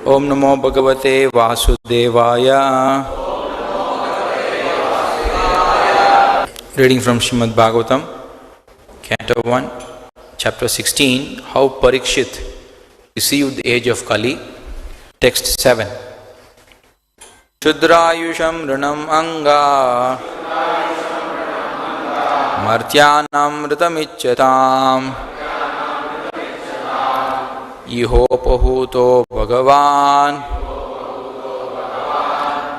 Om Namo Bhagavate Vasudevaya. Reading from Srimad Bhagavatam, Canto 1, Chapter 16, How Parikshit received the age of Kali. Text 7. Shudrayusham Ranam Anga Martyanam Ritamichatam Ihopahuto Bhagavan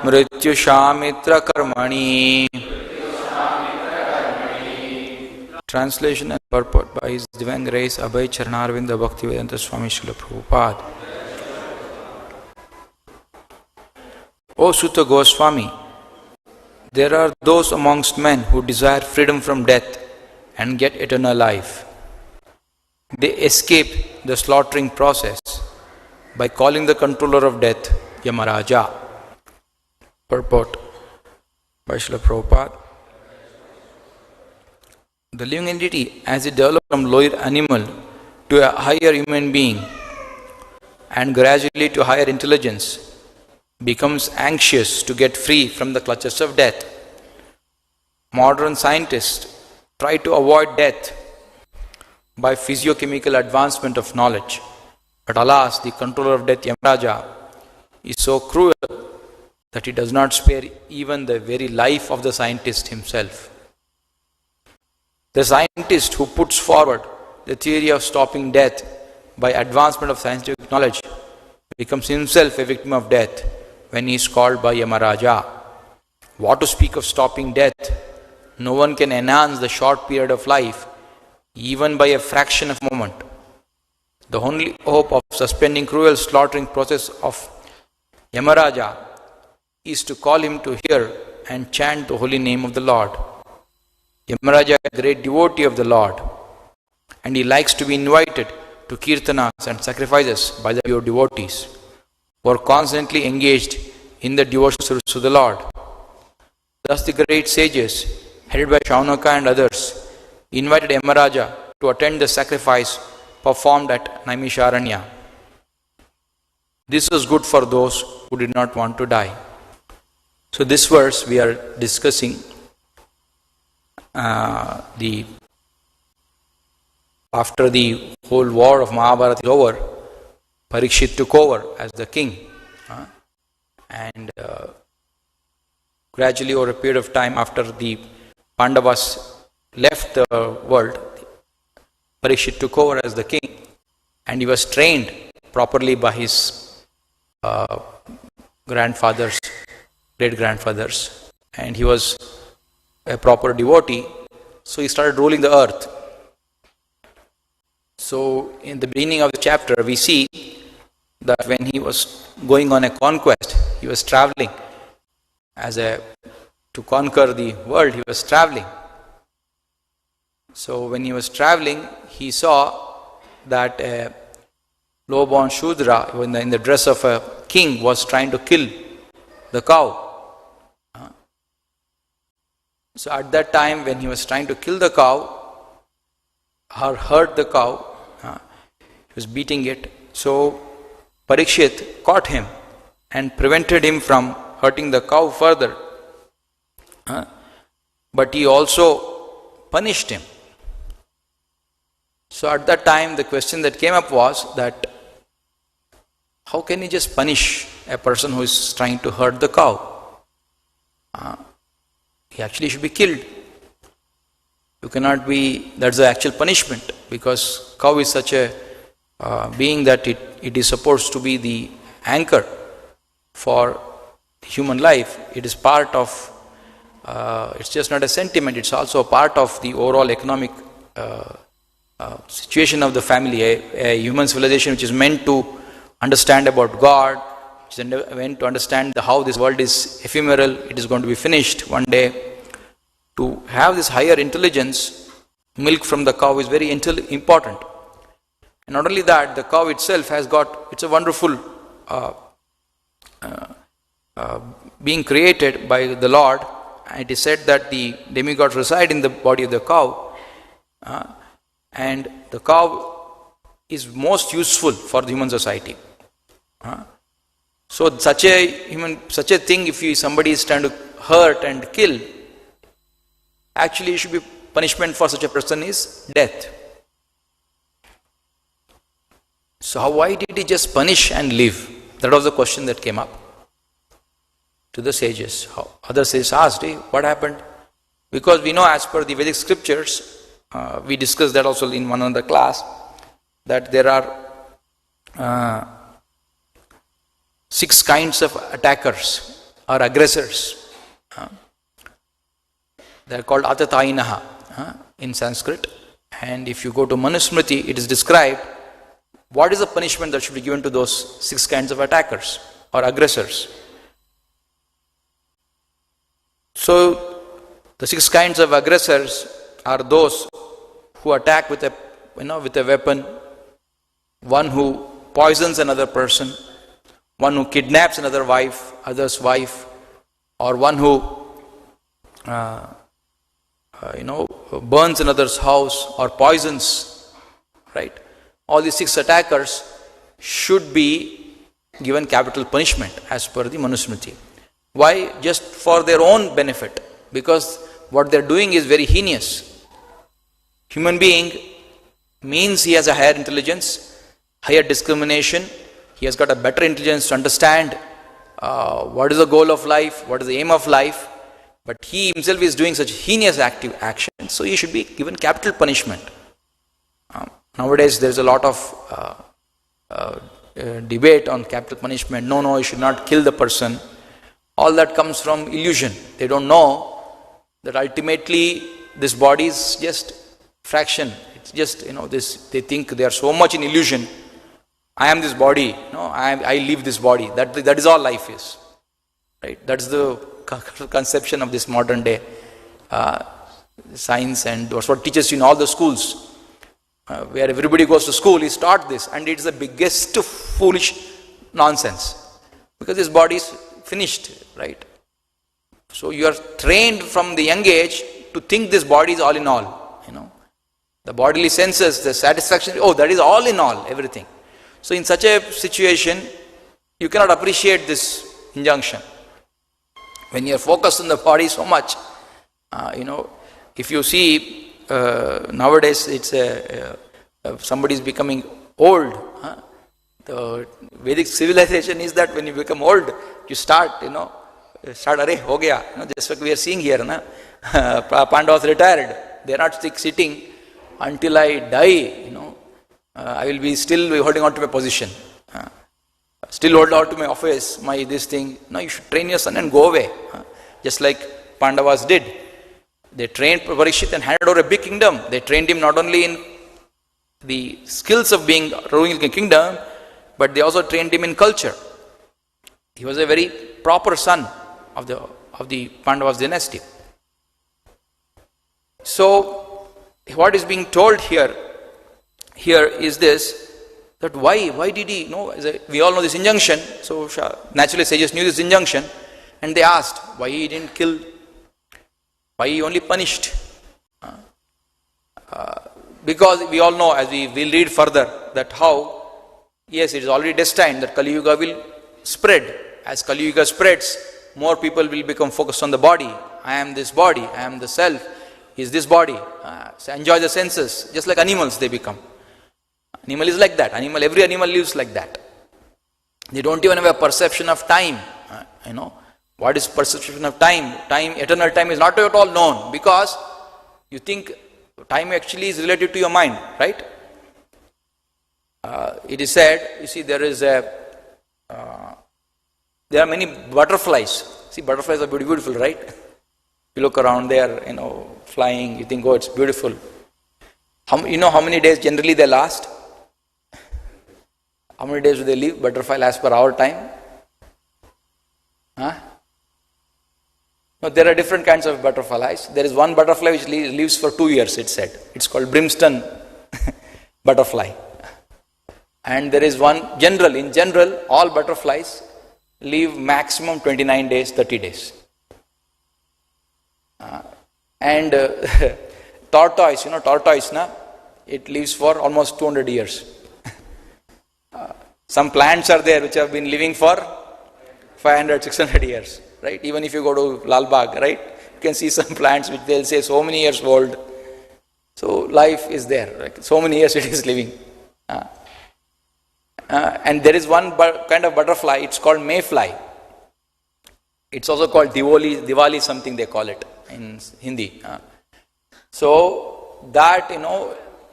Mrityushamitra Karmani. Translation and purport by His Divine Grace Abhay Charanarvinda Bhaktivedanta Swami Srila Prabhupada. O Sutta Goswami, there are those amongst men who desire freedom from death and get eternal life. They escape the slaughtering process by calling the controller of death Yamaraja. Purport by Srila Prabhupada. The living entity, as it develops from lower animal to a higher human being and gradually to higher intelligence, becomes anxious to get free from the clutches of death. Modern scientists try to avoid death by physiochemical advancement of knowledge. But alas, the controller of death, Yamaraja, is so cruel that he does not spare even the very life of the scientist himself. The scientist who puts forward the theory of stopping death by advancement of scientific knowledge becomes himself a victim of death when he is called by Yamaraja. What to speak of stopping death? No one can enhance the short period of life even by a fraction of a moment. The only hope of suspending cruel slaughtering process of Yamaraja is to call him to hear and chant the holy name of the Lord. Yamaraja is a great devotee of the Lord, and he likes to be invited to kirtanas and sacrifices by the pure devotees who are constantly engaged in the devotional service to the Lord. Thus the great sages, headed by Shaunaka and others, invited Yamaraja to attend the sacrifice performed at Naimisharanya. This was good for those who did not want to die. So this verse we are discussing after the whole war of Mahabharata is over, Parikshit took over as the king, and gradually over a period of time after the Pandavas left the world, Parikshit took over as the king, and he was trained properly by his grandfathers, great-grandfathers, and he was a proper devotee, so he started ruling the earth. So in the beginning of the chapter we see that when he was going on a conquest, he was traveling to conquer the world, he was traveling. So when he was traveling, he saw that a low-born Shudra in the dress of a king was trying to kill the cow. So at that time when he was trying to kill the cow, or hurt the cow, he was beating it. So Parikshit caught him and prevented him from hurting the cow further. But he also punished him. So at that time the question that came up was that how can he just punish a person who is trying to hurt the cow? He actually should be killed. You cannot be, that's the actual punishment, because cow is such a being that it is supposed to be the anchor for human life. It is part of, it's just not a sentiment, it's also a part of the overall economic situation of the family. A human civilization which is meant to understand about God, which is meant to understand how this world is ephemeral, it is going to be finished one day. To have this higher intelligence, milk from the cow is very important. And not only that, the cow itself has got, it's a wonderful being created by the Lord. And it is said that the demigods reside in the body of the cow. And the cow is most useful for the human society. So such a thing, if somebody is trying to hurt and kill, actually should be punishment for such a person is death. So why did he just punish and leave? That was the question that came up to the sages. Other sages asked, hey, what happened? Because we know, as per the Vedic scriptures, we discussed that also in one other class, that there are 6 kinds of attackers or aggressors. They are called Atatayinaha in Sanskrit. And if you go to Manusmriti, it is described what is the punishment that should be given to those 6 kinds of attackers or aggressors. So the 6 kinds of aggressors are those who attack with a weapon, one who poisons another person, one who kidnaps other's wife, or one who burns another's house or poisons, right? All these 6 attackers should be given capital punishment as per the Manusmriti. Why? Just for their own benefit, because what they are doing is very heinous. Human being means he has a higher intelligence, higher discrimination, he has got a better intelligence to understand what is the goal of life, what is the aim of life, but he himself is doing such heinous action, so he should be given capital punishment. Nowadays there is a lot of debate on capital punishment. No, you should not kill the person. All that comes from illusion. They don't know that ultimately this body is just fraction. It's just, they think they are so much in illusion. I am this body, I live this body. That is all life is. Right? That's the conception of this modern day science, and that's what teaches you in all the schools. Where everybody goes to school is taught this, and it's the biggest foolish nonsense. Because this body is finished, right? So you are trained from the young age to think this body is all in all. The bodily senses, the satisfaction, that is all in all, everything. So in such a situation, you cannot appreciate this injunction. When you are focused on the body so much, if you see nowadays, it's somebody is becoming old. The Vedic civilization is that when you become old, you start, arey, ho gaya. Just like we are seeing here, Pandavas retired. They are not sitting until I die, I will be still holding on to my position. Still hold on to my office, this thing. No, you should train your son and go away. Just like Pandavas did. They trained Parikshit and handed over a big kingdom. They trained him not only in the skills of ruling a kingdom, but they also trained him in culture. He was a very proper son of the Pandavas dynasty. So, what is being told here is this, that why did he, we all know this injunction, so naturally sages knew this injunction, and they asked why he didn't kill, why he only punished. Because we all know, as we will read further, that how, yes, it is already destined that Kali Yuga will spread. As Kali Yuga spreads, more people will become focused on the body. I am this body, I am the self, he is this body. So enjoy the senses, just like animals they become. Animal is like that. Every animal lives like that. They don't even have a perception of time. What is perception of time? Eternal time is not at all known, because you think time actually is related to your mind, right? It is said, you see, there are many butterflies. See, butterflies are beautiful, right? You look around, they are, flying, you think, it's beautiful. How many days generally they last? How many days do they live, butterfly, as per our time? No, there are different kinds of butterflies. There is one butterfly which lives for 2 years, it's said. It's called brimstone butterfly. And there is one, in general, all butterflies live maximum 29 days, 30 days. And tortoise, it lives for almost 200 years. Some plants are there which have been living for 500, 600 years, right? Even if you go to Lal Bagh, right? You can see some plants which they'll say so many years old. So life is there, like so many years it is living. And there is one kind of butterfly, it's called mayfly. It's also called Diwali something they call it in Hindi. So that,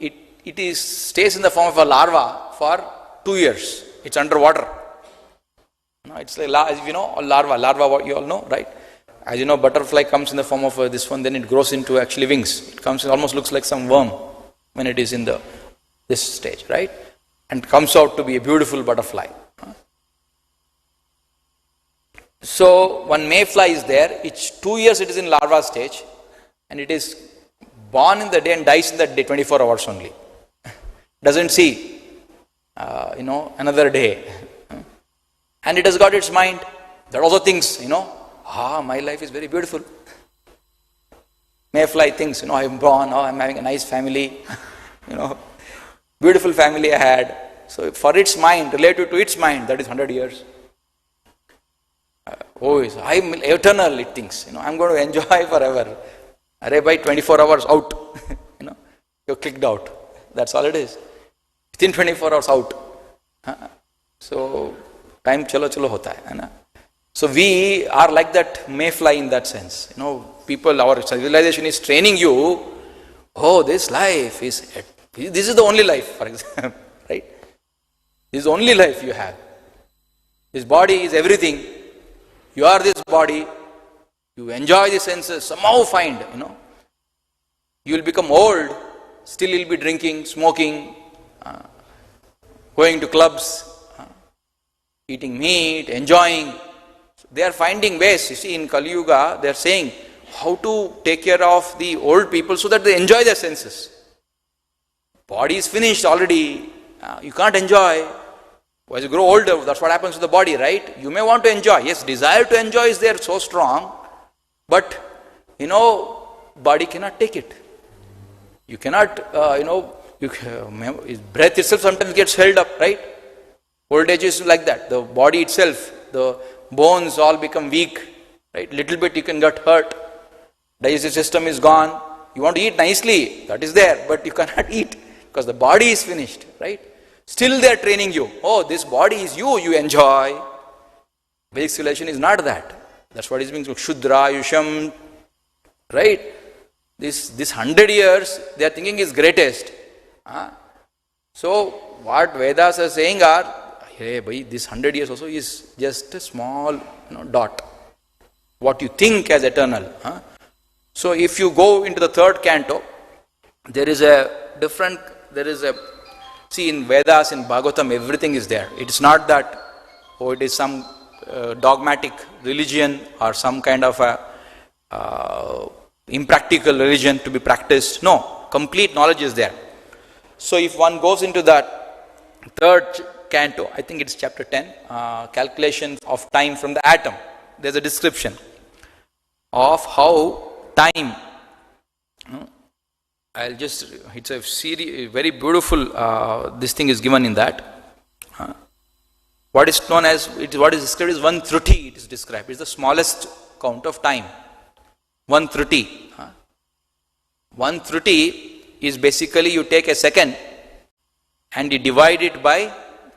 it stays in the form of a larva for 2 years. It's underwater. It's like, as you know, larva, you all know, right? As you know, butterfly comes in the form of this one, then it grows into actually wings. It comes, it almost looks like some worm when it is in this stage, right? And comes out to be a beautiful butterfly. So one mayfly is there. It's 2 years it is in larva stage, and it is born in the day and dies in that day, 24 hours only. Doesn't see, another day. And it has got its mind. That also thinks, my life is very beautiful. Mayfly thinks, I'm born, I'm having a nice family, beautiful family I had. So for its mind, related to its mind, that is 100 years. I'm eternal, it thinks, I'm going to enjoy forever. By 24 hours out, you're clicked out. That's all it is. Within 24 hours out. So, time chalo hota hai. So we are like that mayfly in that sense. People, our civilization is training you, this life this is the only life, for example, right? This is the only life you have. This body is everything. You are this body. You enjoy the senses, somehow find, you will become old, still you'll be drinking, smoking, going to clubs, eating meat, enjoying. They are finding ways. You see, in Kali Yuga, they are saying how to take care of the old people so that they enjoy their senses. Body is finished already. You can't enjoy. As you grow older, that's what happens to the body, right? You may want to enjoy. Yes, desire to enjoy is there so strong, but, body cannot take it. You cannot, breath itself sometimes gets held up, right? Old age is like that. The body itself, the bones all become weak, right? Little bit you can get hurt. Digestive system is gone. You want to eat nicely, that is there, but you cannot eat because the body is finished, right? Still they are training you. This body is you enjoy. Vedic civilization is not that. That's what is being Shudra, Yusham, right? This 100 years they are thinking is greatest. So what Vedas are saying are, hey, this 100 years also is just a small dot. What you think as eternal. So if you go into the third canto, see in Vedas, in Bhagavatam, everything is there. It is not that, it is some dogmatic religion or some kind of a impractical religion to be practiced. No, complete knowledge is there. So if one goes into that third canto, I think it's chapter 10, calculation of time from the atom. There's a description of how time, it's a series, very beautiful, this thing is given in that. What is known as, what is described as 1/30, it is described. It's the smallest count of time. 1/30. 1/30 is basically you take a second and you divide it by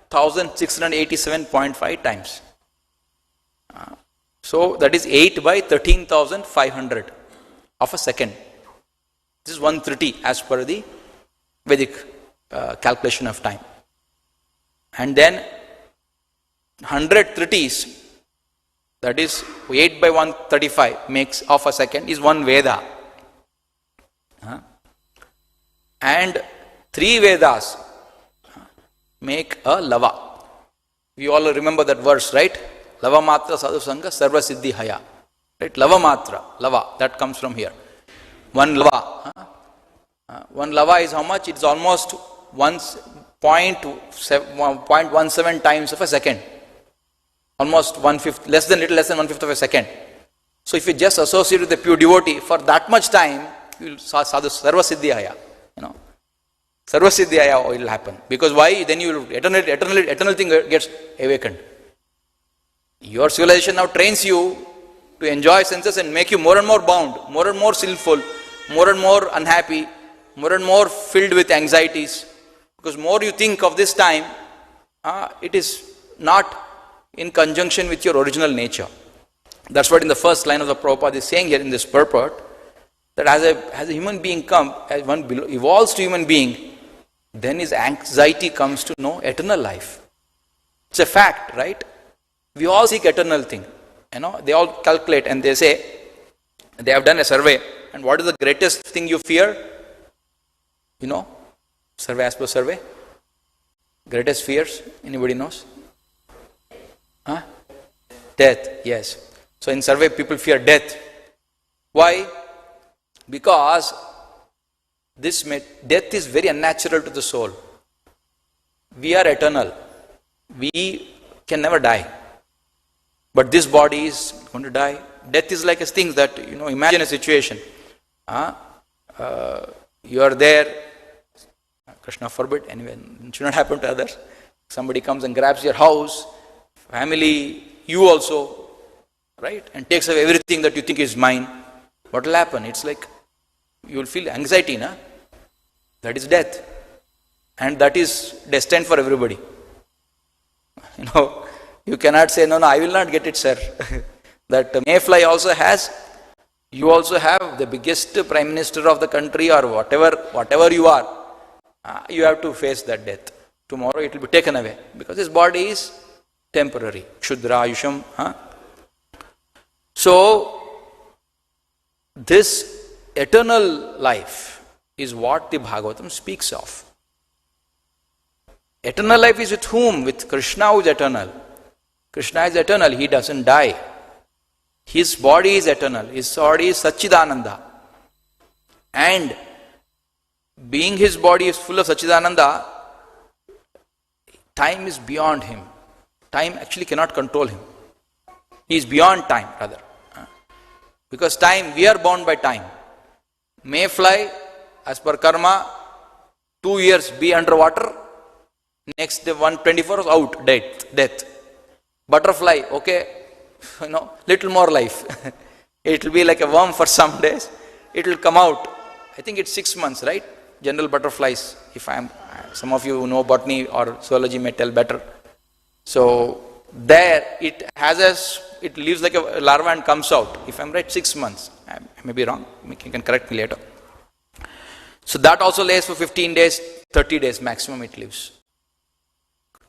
1687.5 times. So that is 8 by 13,500 of a second. This is 1/30 as per the Vedic calculation of time. And then 100 30s, that is 8 by 135 makes of a second, is one Veda. And 3 Vedas make a lava. We all remember that verse, right? Lava matra sadhu sangha sarva siddhi haya. Right? Lava matra, lava, that comes from here. One lava. One lava is how much? It's almost 1.17 times of a second. Almost 1/5, little less than 1/5 of a second. So if you just associate with the pure devotee for that much time, you will sadhu sarva siddhi haya. Sarva siddhi haya will happen. Because why? Then you will eternal thing gets awakened. Your civilization now trains you to enjoy senses and make you more and more bound, more and more sinful, more and more unhappy, more and more filled with anxieties. Because more you think of this time, it is not in conjunction with your original nature. That's what in the first line of the Prabhupada is saying here in this purport, that as a human being as one evolves to human being, then his anxiety comes to know eternal life. It's a fact, right? We all seek eternal thing. They all calculate and they say, they have done a survey, and what is the greatest thing you fear? Survey as per survey. Greatest fears, anybody knows? Death, yes. So in survey people fear death. Why? Because death is very unnatural to the soul. We are eternal. We can never die. But this body is going to die. Death is like a thing that, imagine a situation. You are there, Krishna forbid, anyway, it should not happen to others. Somebody comes and grabs your house, family, you also, right? And takes away everything that you think is mine. What will happen? It's like, you will feel anxiety, na? That is death. And that is destined for everybody. You cannot say, no, I will not get it, sir. That mayfly also has, you also have the biggest prime minister of the country or whatever you are. You have to face that death. Tomorrow it will be taken away because this body is temporary. Kshudra Ayusham. So, this eternal life is what the Bhagavatam speaks of. Eternal life is with whom? With Krishna, who is eternal. Krishna is eternal, he doesn't die. His body is eternal, his body is Satchidananda. And being his body is full of Satchidananda, time is beyond him. Time actually cannot control him. He is beyond time, rather. Because time, we are bound by time. Mayfly, as per karma, 2 years be underwater, next 124 hours out, death. Butterfly, okay, little more life. It will be like a worm for some days. It will come out. I think it's 6 months, right? General butterflies, some of you know botany or zoology may tell better. So, there it lives like a larva and comes out. If I'm right, 6 months. I may be wrong, you can correct me later. So that also lays for 15 days, 30 days maximum it lives.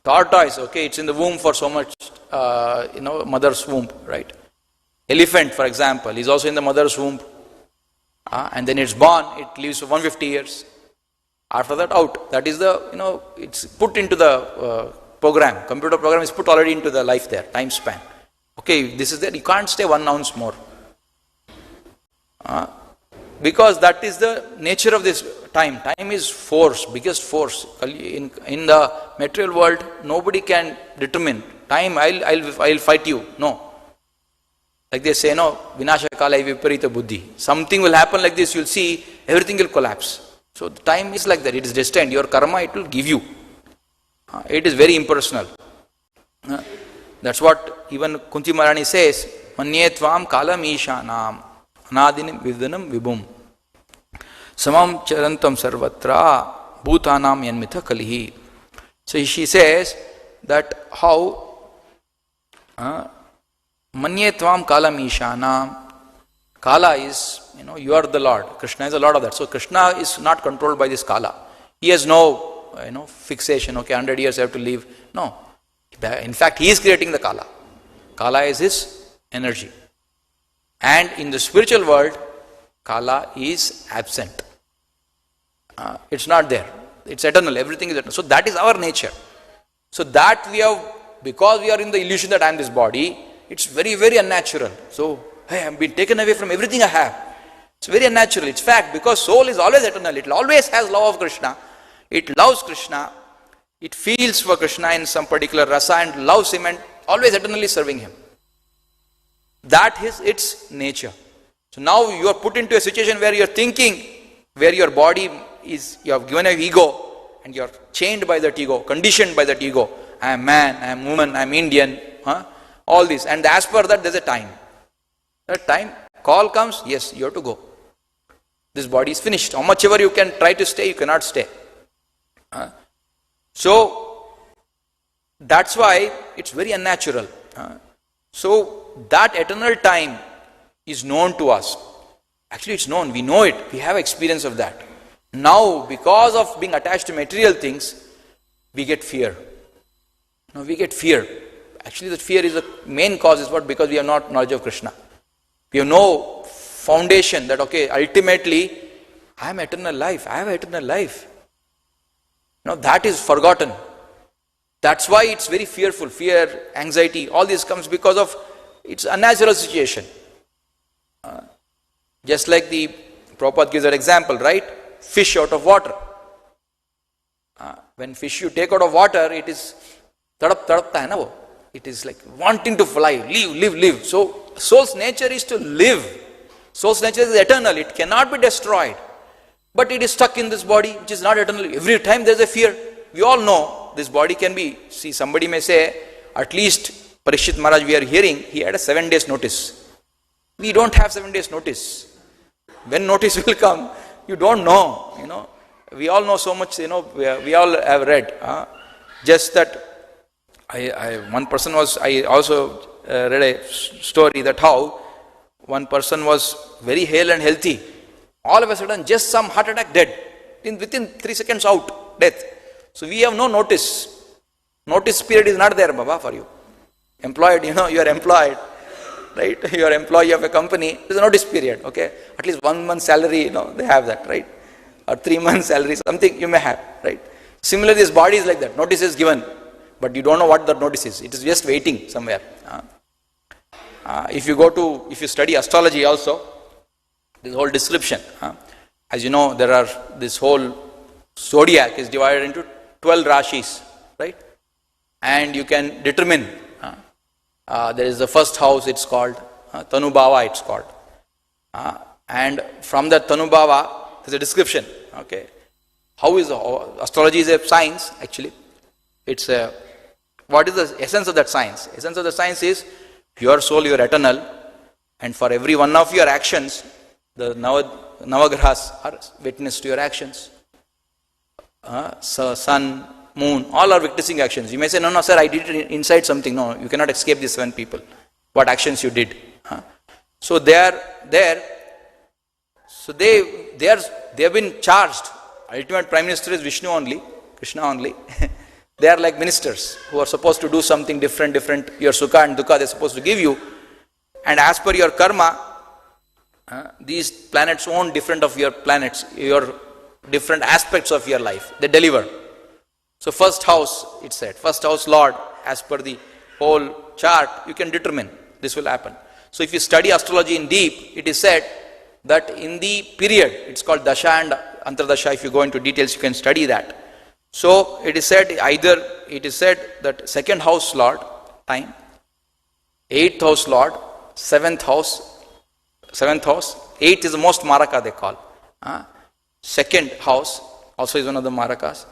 Tortoise, okay, it's in the womb for so much, mother's womb, right? Elephant, for example, is also in the mother's womb. And then it's born, it lives for 150 years. After that, out. That is it's put into the program. Computer program is put already into the life there, time span. Okay, this is there, you can't stay 1 ounce more. Because that is the nature of this time. Time is force, biggest force. In the material world, nobody can determine. Time, I'll fight you. No. Like they say, no, Vinasha Kala Viparita Buddhi. Something will happen like this, you'll see, everything will collapse. So the time is like that, it is destined. Your karma, it will give you. It is very impersonal. That's what even Kunti Maharani says, Manye tvam kalam ishanam anadinim vidhanam vibhum samam charantam sarvatra bhutanam yanmitha kalihi. So she says that how Manye tvam kalam ishanam. Kala is, you are the Lord. Krishna is the Lord of that. So Krishna is not controlled by this Kala. He has no, fixation. Okay, 100 years I have to live. No. In fact, he is creating the Kala. Kala is his energy. And in the spiritual world, Kala is absent. It's not there. It's eternal. Everything is eternal. So that is our nature. So that we have, because we are in the illusion that I am this body, it's very, very unnatural. So, hey, I have been taken away from everything I have. It's very unnatural. It's fact, because soul is always eternal. It always has love of Krishna. It loves Krishna. It feels for Krishna in some particular rasa and loves him and always eternally serving him. That is its nature. So now you are put into a situation where you are thinking, where your body is, you have given an ego and you are chained by that ego, conditioned by that ego. I am man, I am woman, I am Indian. all this. And as per that, there's a time. That time, call comes, yes, you have to go. This body is finished. How much ever you can try to stay, you cannot stay. So, that's why it's very unnatural. So, that eternal time is known to us. Actually, it's known. We know it. We have experience of that. Now, because of being attached to material things, we get fear. Now, we get fear. Actually, the fear is the main cause is what? Because we have not knowledge of Krishna. We have no foundation that, okay, ultimately, I am eternal life. I have eternal life. Now, that is forgotten. That's why it's very fearful. Fear, anxiety, all this comes because of its unnatural situation. Just like the Prabhupada gives that example, right? Fish out of water. When fish you take out of water, it is tadapta hai na wo. It is like wanting to fly, live. So soul's nature is to live. Soul's nature is eternal. It cannot be destroyed. But it is stuck in this body, which is not eternal. Every time there is a fear. We all know this body can be. See, somebody may say, at least Parikshit Maharaj we are hearing, he had a 7 days notice. We don't have 7 days notice. When notice will come, you don't know. We all know so much. We all have read. Just that. One person was. I also read a story that how one person was very hale and healthy. All of a sudden, just some heart attack, dead. Within 3 seconds, out, death. So we have no notice. Notice period is not there, Baba, for you. Employed, you are employed, right? You are employee of a company. There is a notice period, okay? At least 1 month salary, they have that, right? Or 3 months salary, something you may have, right? Similarly, this body is like that. Notice is given, but you don't know what the notice is. It is just waiting somewhere. If you study astrology also, this whole description, as you know, this whole zodiac is divided into 12 rashis, right? And you can determine, there is the first house, it's called, Tanubhava it's called. And from that Tanubhava, there's a description, okay? Astrology is a science, actually. It's what is the essence of that science? Essence of the science is, your soul, you are eternal, and for every one of your actions, the Navagrahas are witness to your actions. Sun, moon, all are witnessing actions. You may say, no, sir, I did it inside something. No, you cannot escape these 7 people. What actions you did. So they are there. So they have been charged. Ultimate Prime Minister is Vishnu only, Krishna only. They are like ministers who are supposed to do something different. Your sukha and dukkha they are supposed to give you. And as per your karma, these planets own different of your planets, your different aspects of your life. They deliver. So first house, it said, first house Lord, as per the whole chart, you can determine this will happen. So if you study astrology in deep, it is said that in the period, it's called Dasha and Antardasha. If you go into details, you can study that. So it is said that second house Lord, time, 8th house Lord, 7th house, 8th is the most maraka they call. Second house also is one of the marakas,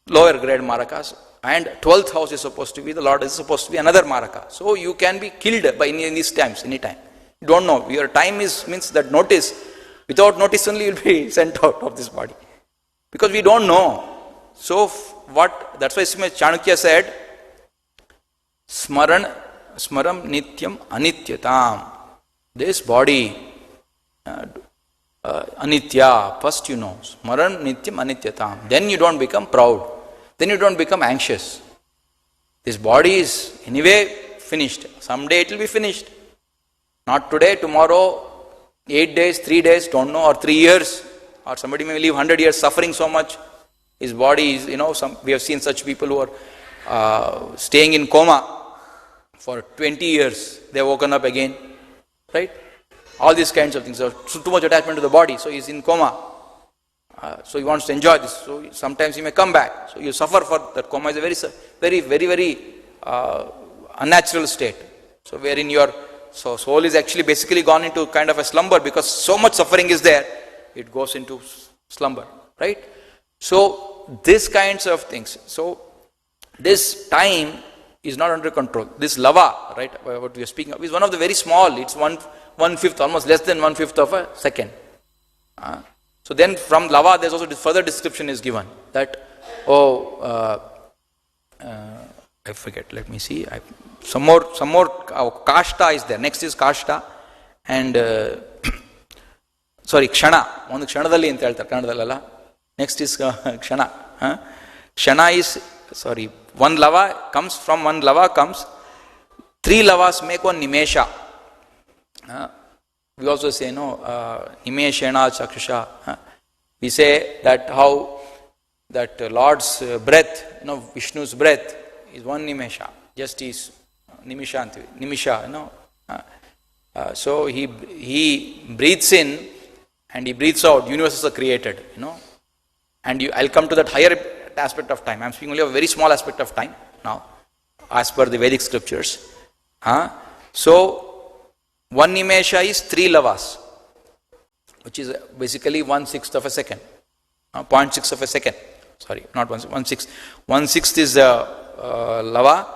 lower grade marakas, and 12th house is supposed to be, the Lord is supposed to be another maraka. So you can be killed by in these times, anytime. You don't know. Your time means that notice, without notice only you will be sent out of this body. Because we don't know. So that's why Chanukya said, Smaram nityam anityatam. This body, anitya, first you know, Smaran nityam anityatam. Then you don't become proud. Then you don't become anxious. This body is anyway finished. Someday it will be finished. Not today, tomorrow, 8 days, 3 days, don't know, or 3 years. Or somebody may live 100 years suffering so much. His body is, we have seen such people who are staying in coma for 20 years. They have woken up again. Right? All these kinds of things. So too much attachment to the body. So he's in coma. So he wants to enjoy this. So sometimes he may come back. So you suffer for that. Coma is a very unnatural state. So wherein your soul is actually basically gone into kind of a slumber because so much suffering is there. It goes into slumber. Right? So these kinds of things. So this time is not under control. This lava, right, what we are speaking of, is one of the very small. It's one-fifth, almost less than one-fifth of a second. So then from lava, there's also further description is given that, I forget, let me see. Some more kashta is there. Next is kashta and, sorry, kshana. One kshanadalli anta heltare, kannadallalla. Next is kshana. Kshana is, sorry, one lava comes, 3 lavas make one nimesha. We also say, nimeshena chakshusha. We say that how that Lord's breath, Vishnu's breath is one nimesha. Just is nimisha, so he breathes in and he breathes out. Universes are created, And I'll come to that higher aspect of time. I'm speaking only of a very small aspect of time now, as per the Vedic scriptures. So, one nimesha is 3 lavas, which is basically 1/6 of a second. 0.6 of a second. Sorry, not 1/6. 1/6 is lava,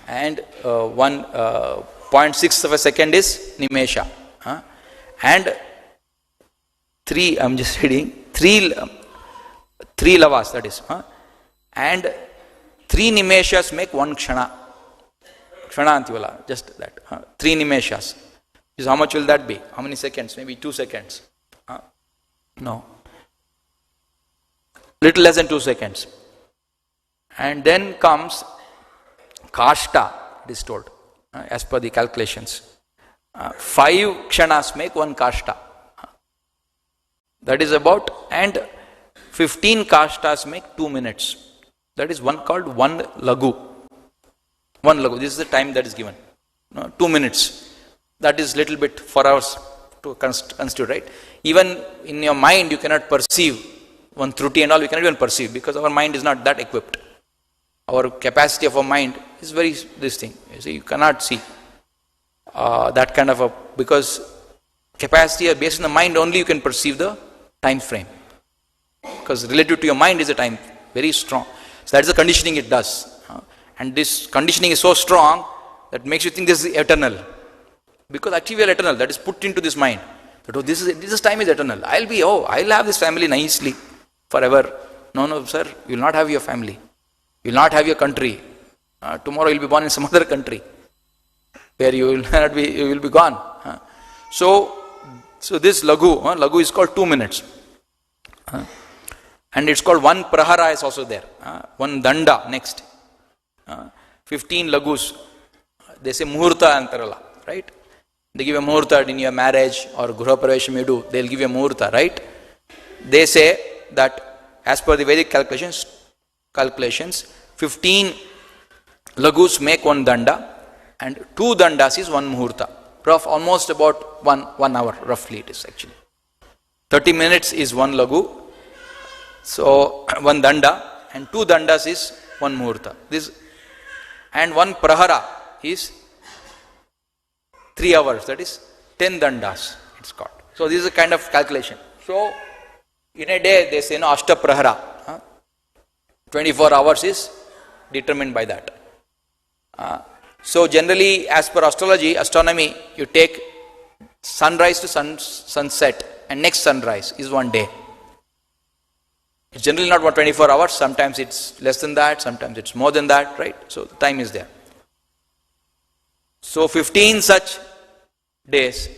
and 1.6 of a second is nimesha. And 3, I'm just reading, 3 lavas, that is. And 3 nimeshas make 1 kshana. Kshana antivala, just that. 3 nimeshas. Is how much will that be? How many seconds? Maybe 2 seconds. No. Little less than 2 seconds. And then comes kashta, it is told, as per the calculations. 5 kshanas make 1 kashta. That is about, and 15 kashtas make 2 minutes. That is one called 1 lagu. 1 lagu. This is the time that is given. 2 minutes. That is little bit for us to constitute, right? Even in your mind, you cannot perceive one truti and all. You cannot even perceive because our mind is not that equipped. Our capacity of our mind is very this thing. You see, you cannot see that kind of because capacity based on the mind only you can perceive the time frame. Because relative to your mind is a time very strong. So that is the conditioning it does. And this conditioning is so strong that makes you think this is eternal. Because actually we are eternal. That is put into this mind. That this time is eternal. I'll have this family nicely forever. No, sir. You will not have your family. You will not have your country. Tomorrow you will be born in some other country where you will not be. You will be gone. So this lagu is called 2 minutes. And it's called 1 prahara is also there. 1 danda next. 15 lagus. They say muhurta antarala, right? They give a muhurta in your marriage or gruha pravesham you do. They'll give you a muhurta, right? They say that as per the Vedic calculations, 15 lagus make 1 danda and 2 dandas is 1 muhurta. Almost about 1 hour, roughly it is actually. 30 minutes is 1 lagu. So 1 danda and 2 dandas is 1 muhurta. And 1 prahara is 3 hours, that is 10 dandas it's called. So this is a kind of calculation. So in a day they say ashta prahara. 24 hours is determined by that. So generally as per astronomy, you take sunrise to sunset and next sunrise is 1 day. It's generally not 24 hours, sometimes it's less than that, sometimes it's more than that, right? So the time is there. So 15 such days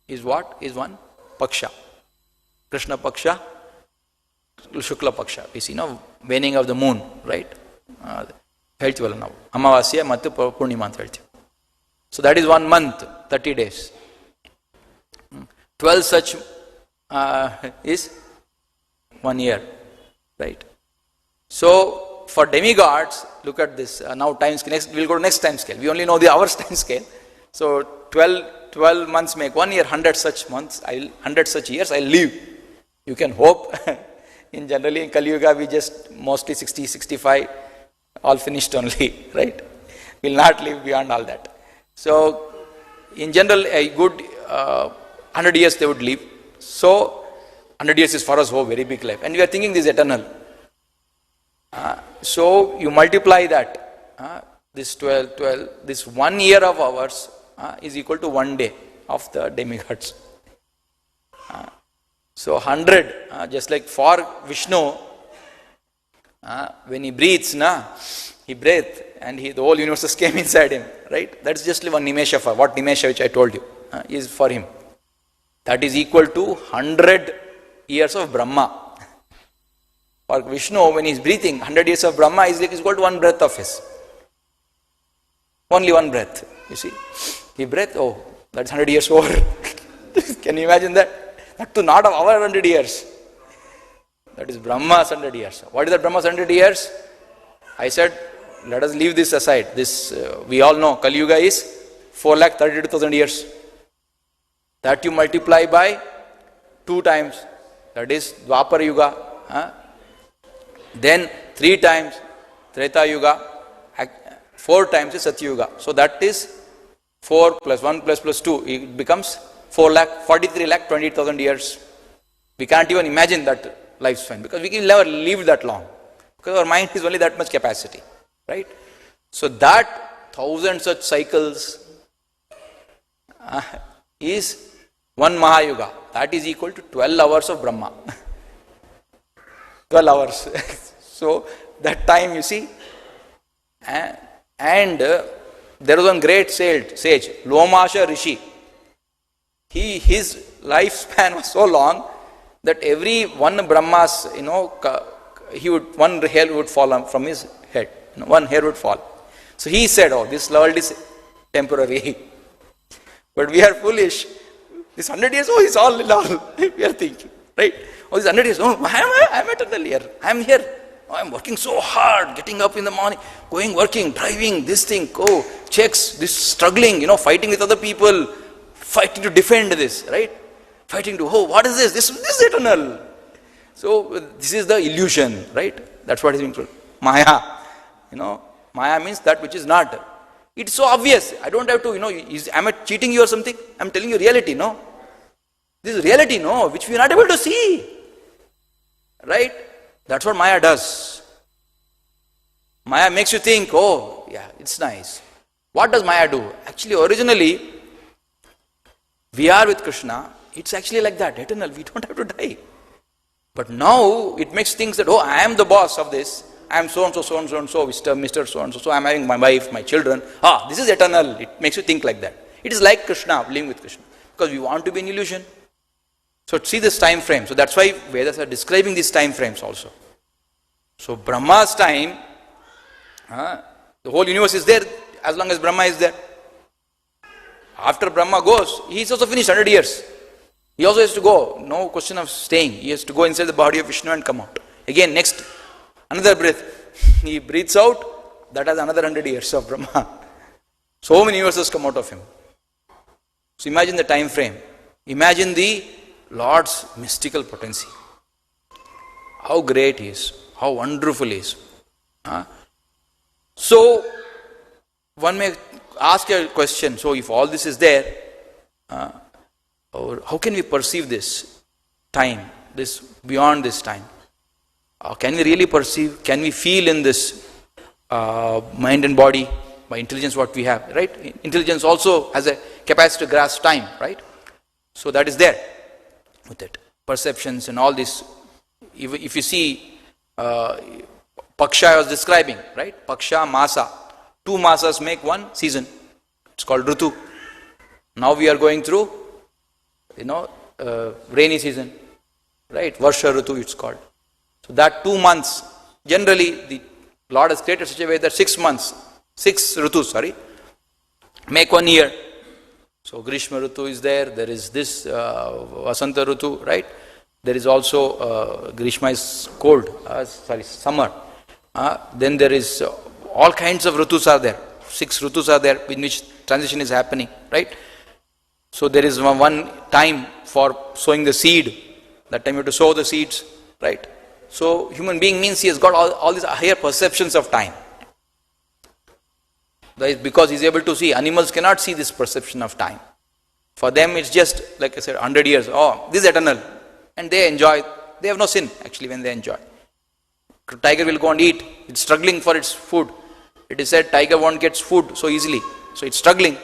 is what? Is 1 paksha. Krishna paksha, Shukla paksha. We see now waning of the moon, right? Heltivalla now. Amavasya ಮತ್ತು Purnima ಅಂತ ಹೇಳ್ತೀವಿ. So that is 1 month, 30 days. 12 such is 1 year, right? So for demigods, look at this. Now time scale. Next, we'll go to next time scale. We only know the hours time scale. So 12 months make 1 year. 100 such months. 100 such years. I'll live. You can hope. Generally in Kali Yuga we just mostly 60, 65, all finished only, right? We'll not live beyond all that. So in general, a good 100 years they would live. So 100 years is for us very big life, and we are thinking this is eternal. So you multiply that this 12, this 1 year of ours is equal to 1 day of the demigods. So 100, just like for Vishnu, when he breathes, he breathed and the whole universe came inside him, right? That's just one nimesha for what nimesha which I told you is for him. That is equal to 100 years of Brahma. For Vishnu, when he is breathing, 100 years of Brahma is equal to one breath of his. Only one breath, you see. He breathed, oh, that's 100 years over. Can you imagine that? That too not of our 100 years. That is Brahma's 100 years. What is that Brahma's 100 years? I said, let us leave this aside. This, we all know, Kali Yuga is 4,32,000 years. That you multiply by 2 times. That is Dwapara Yuga. Then 3 times Treta Yuga. 4 times is Satya Yuga. So that is 4 plus 1 plus 2. It becomes 4,43,28,000 years. We can't even imagine that lifespan because we can never live that long. Because our mind is only that much capacity. Right? So that 1,000 such cycles is 1 Mahayuga. That is equal to 12 hours of Brahma. 12 hours. So that time you see. And there was one great sage, Lomasha Rishi. His lifespan was so long that every one Brahmas, one hair would fall from his head. One hair would fall. So he said, oh, this world is temporary. But we are foolish. This 100 years, oh, it's all. We are thinking, right? Oh, this 100 years, oh, I am eternal here. I am here. Oh, I am working so hard, getting up in the morning, going, working, driving, this thing, checks, this struggling, fighting with other people, fighting to defend this, right? Fighting to, what is this? This is eternal. So this is the illusion, right? That's what is being told. Maya. Maya means that which is not. It's so obvious. I don't have to, am I cheating you or something? I'm telling you reality, no? This is reality, no? Which we are not able to see. Right? That's what Maya does. Maya makes you think, oh, yeah, it's nice. What does Maya do? Actually, originally, we are with Krishna. It's actually like that, eternal. We don't have to die. But now, it makes things that, oh, I am the boss of this. I am so-and-so, Mr. So-and-so. So I am having my wife, my children. This is eternal. It makes you think like that. It is like Krishna, living with Krishna. Because we want to be in illusion. So see this time frame. So that's why Vedas are describing these time frames also. So Brahma's time, the whole universe is there as long as Brahma is there. After Brahma goes, he is also finished 100 years. He also has to go. No question of staying. He has to go inside the body of Vishnu and come out. Again, next, another breath. He breathes out. That has another 100 years of Brahma. So many universes come out of him. So imagine the time frame. Imagine the Lord's mystical potency. How great he is. How wonderful he is. So, one may ask a question. So, if all this is there, how can we perceive this time, this beyond this time? Can we really perceive? Can we feel in this mind and body by intelligence what we have? Right? Intelligence also has a capacity to grasp time. Right? So, that is there. With it, perceptions and all this. If you see, Paksha I was describing, right? Paksha, Masa. 2 Masas make 1 season. It's called Ritu. Now we are going through, rainy season, right? Varsha Ritu it's called. So that 2 months, generally the Lord has created such a way that 6 months, 6 Ritus, make 1 year. So Grishma Ritu is there is this Vasanta Ritu, right? There is also Grishma is cold, summer. Then there is all kinds of Ritus are there. 6 Ritus are there in which transition is happening, right? So there is one time for sowing the seed. That time you have to sow the seeds, right? So human being means he has got all these higher perceptions of time. That is because he is able to see. Animals cannot see this perception of time. For them it's just, like I said, 100 years. Oh, this is eternal. And they enjoy. They have no sin actually when they enjoy. Tiger will go and eat. It's struggling for its food. It is said tiger won't get food so easily, so it's struggling.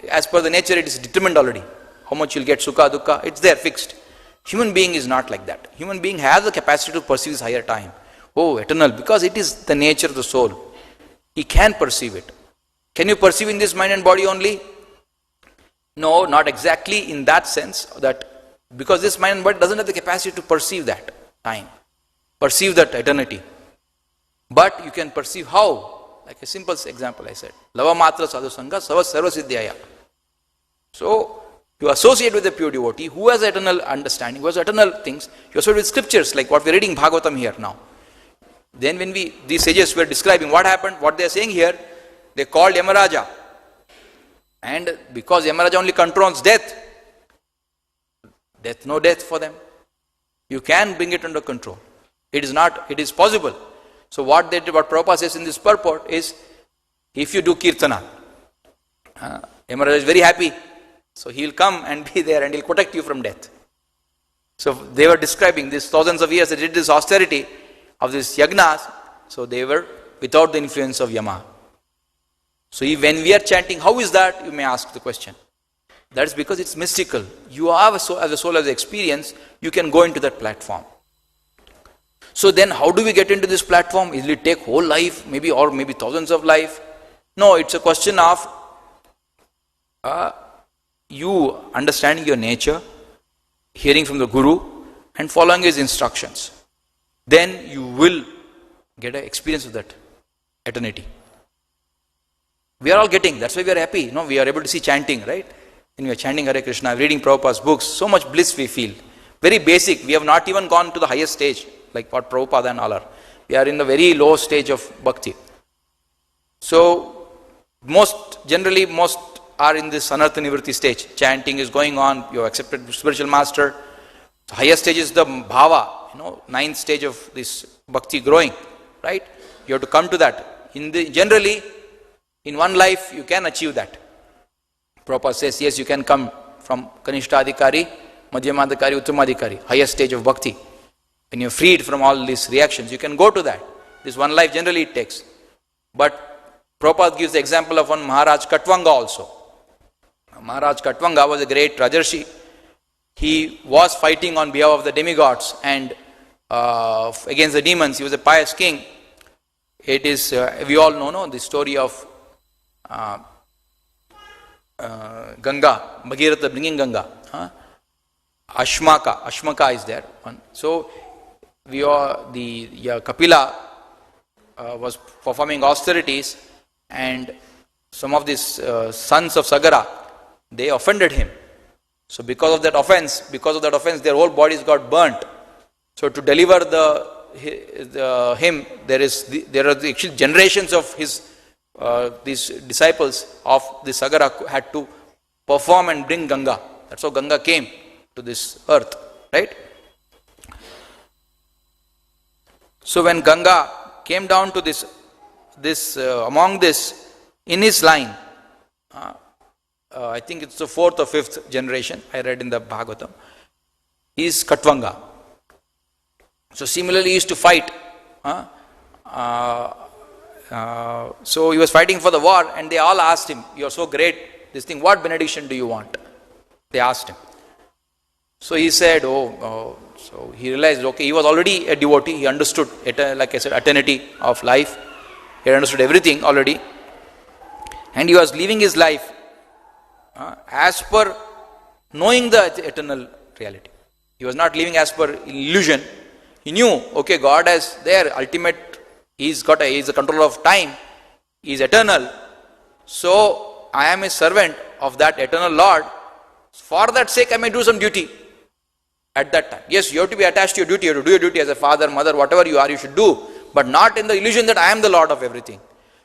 As per the nature, it is determined already. How much you'll get, sukha, dukkha, it's there, fixed. Human being is not like that. Human being has the capacity to perceive this higher time. Oh, eternal, because it is the nature of the soul. He can perceive it. Can you perceive in this mind and body only? No, not exactly in that sense, that because this mind and body doesn't have the capacity to perceive that time, perceive that eternity. But you can perceive how? Like a simple example I said. Lava matra sadhu sangha sarva siddhyaya. So, you associate with a pure devotee who has eternal understanding, who has eternal things. You associate with scriptures like what we are reading Bhagavatam here now. Then when these sages were describing what happened, what they are saying here, they called Yamaraja. And because Yamaraja only controls death, no death for them. You can bring it under control. It is possible. So what Prabhupada says in this purport is, if you do kirtana, Yamaraja is very happy. So he will come and be there and he will protect you from death. So they were describing these thousands of years they did this austerity of these yagnas. So they were without the influence of Yama. So when we are chanting, how is that? You may ask the question. That is because it's mystical. You have as a soul has experience, you can go into that platform. So then how do we get into this platform? Will it take whole life, maybe thousands of life? No, it's a question of you understanding your nature, hearing from the Guru and following his instructions. Then you will get an experience of that eternity. We are all getting, that's why we are happy. We are able to see chanting, right? When we are chanting Hare Krishna, reading Prabhupada's books, so much bliss we feel. Very basic, we have not even gone to the highest stage, like what Prabhupada and all are. We are in the very low stage of bhakti. So, most are in this Anartha Nivritti stage. Chanting is going on, you have accepted spiritual master. The highest stage is the bhava, ninth stage of this bhakti growing, right? You have to come to that. Generally, in one life, you can achieve that. Prabhupada says, yes, you can come from Kanishtadhikari, Madhyamadhikari, Uttamadhikari, highest stage of bhakti. When you are freed from all these reactions, you can go to that. This one life generally it takes. But Prabhupada gives the example of one Maharaj Katvanga also. Maharaj Katvanga was a great Rajarshi. He was fighting on behalf of the demigods and against the demons. He was a pious king. It is, we all know the story of Ganga, Bhagirath bringing Ganga. Ashmaka is there. So, Kapila was performing austerities and some of these sons of Sagara, they offended him. So because of that offense, their whole bodies got burnt. So to deliver him, there are the actual generations of these disciples of the Sagara had to perform and bring Ganga. That's how Ganga came to this earth, right? So when Ganga came down to among this, in his line, I think it's the 4th or 5th generation, I read in the Bhagavatam, is Katvanga. So similarly he used to fight. So he was fighting for the war and they all asked him, you are so great, this thing, what benediction do you want? They asked him. So he said, so he realized, okay, he was already a devotee, he understood, like I said, eternity of life, he understood everything already, and he was living his life as per knowing the eternal reality. He was not living as per illusion. He knew, okay, God has their ultimate, He's the controller of time, He is eternal, so I am a servant of that eternal Lord. For that sake I may do some duty at that time. Yes, you have to be attached to your duty, you have to do your duty as a father, mother, whatever you are, you should do, but not in the illusion that I am the Lord of everything.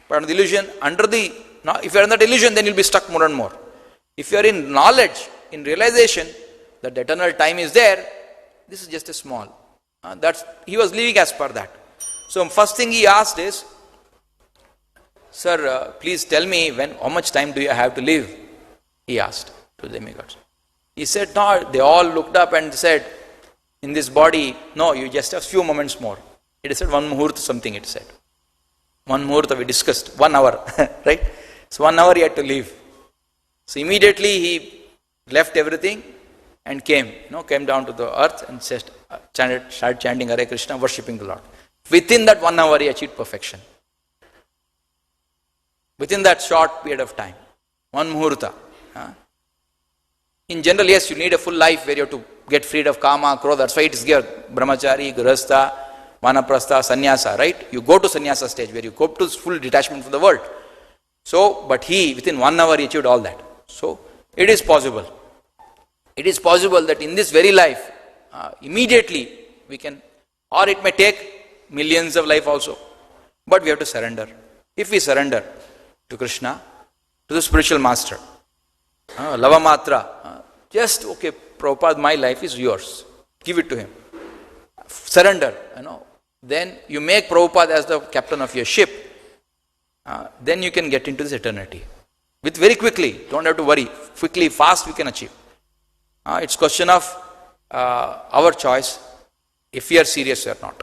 But under the illusion, if you are in that illusion, then you will be stuck more and more. If you are in knowledge, in realization that the eternal time is there, this is just a small. He was living as per that. So first thing he asked is, sir, please tell me how much time do you have to live? He asked to the demigods. He said, no, they all looked up and said, in this body, no, you just have few moments more. It said one muhurt something, it said. one muhurta we discussed, 1 hour, right? So 1 hour he had to leave. So immediately he left everything and came down to the earth and started chanting Hare Krishna, worshipping the Lord. Within that 1 hour he achieved perfection. Within that short period of time, one muhurta. In general, yes, you need a full life where you have to get freed of kama, krodha. That's why it is here, brahmachari, grihastha, vanaprastha, sannyasa, right? You go to sannyasa stage where you go to full detachment from the world. So, but he, within 1 hour, he achieved all that. So, it is possible. It is possible that in this very life, immediately we can, or it may take millions of life also. But we have to surrender. If we surrender to Krishna, to the spiritual master, Lava Matra, just, okay, Prabhupada, my life is yours. Give it to him. Surrender, Then you make Prabhupada as the captain of your ship. Then you can get into this eternity. With very quickly, don't have to worry. Quickly, fast we can achieve. It's question of our choice, if we are serious or not.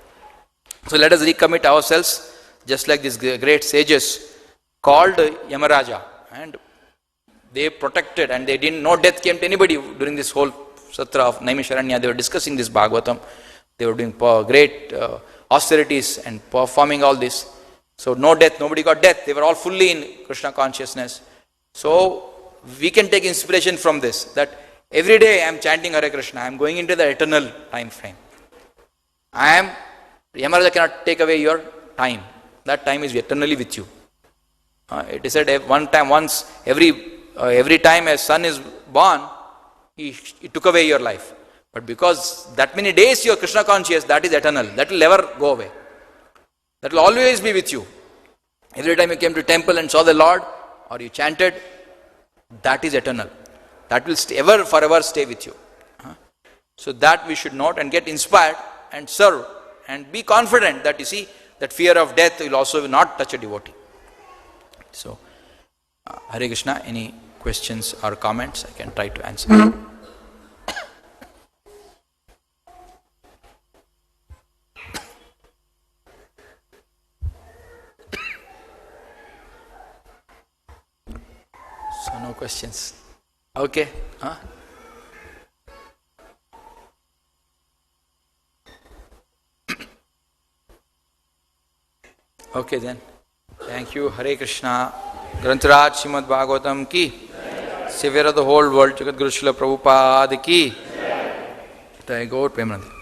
So let us recommit ourselves, just like these great sages called Yamaraja, and they protected, and they didn't, no death came to anybody during this whole Satra of Naimisharanya. They were discussing this Bhagavatam. They were doing great austerities and performing all this. So no death, nobody got death. They were all fully in Krishna consciousness. So we can take inspiration from this, that every day I am chanting Hare Krishna, I am going into the eternal time frame. Yamaraja cannot take away your time. That time is eternally with you. It is said every time a son is born, he took away your life. But because that many days you are Krishna conscious, that is eternal. That will never go away. That will always be with you. Every time you came to temple and saw the Lord, or you chanted, that is eternal. That will forever stay with you. So that we should note and get inspired and serve and be confident that, you see, that fear of death will also not touch a devotee. So, Hare Krishna, any questions or comments? I can try to answer. So, no questions. Okay. Okay then. Thank you. Hare Krishna. Grantaraj Srimad Bhagavatam ki. Savior of the whole world, Jagat Guru Srila Prabhupada ki. Jai Gaur Premanand.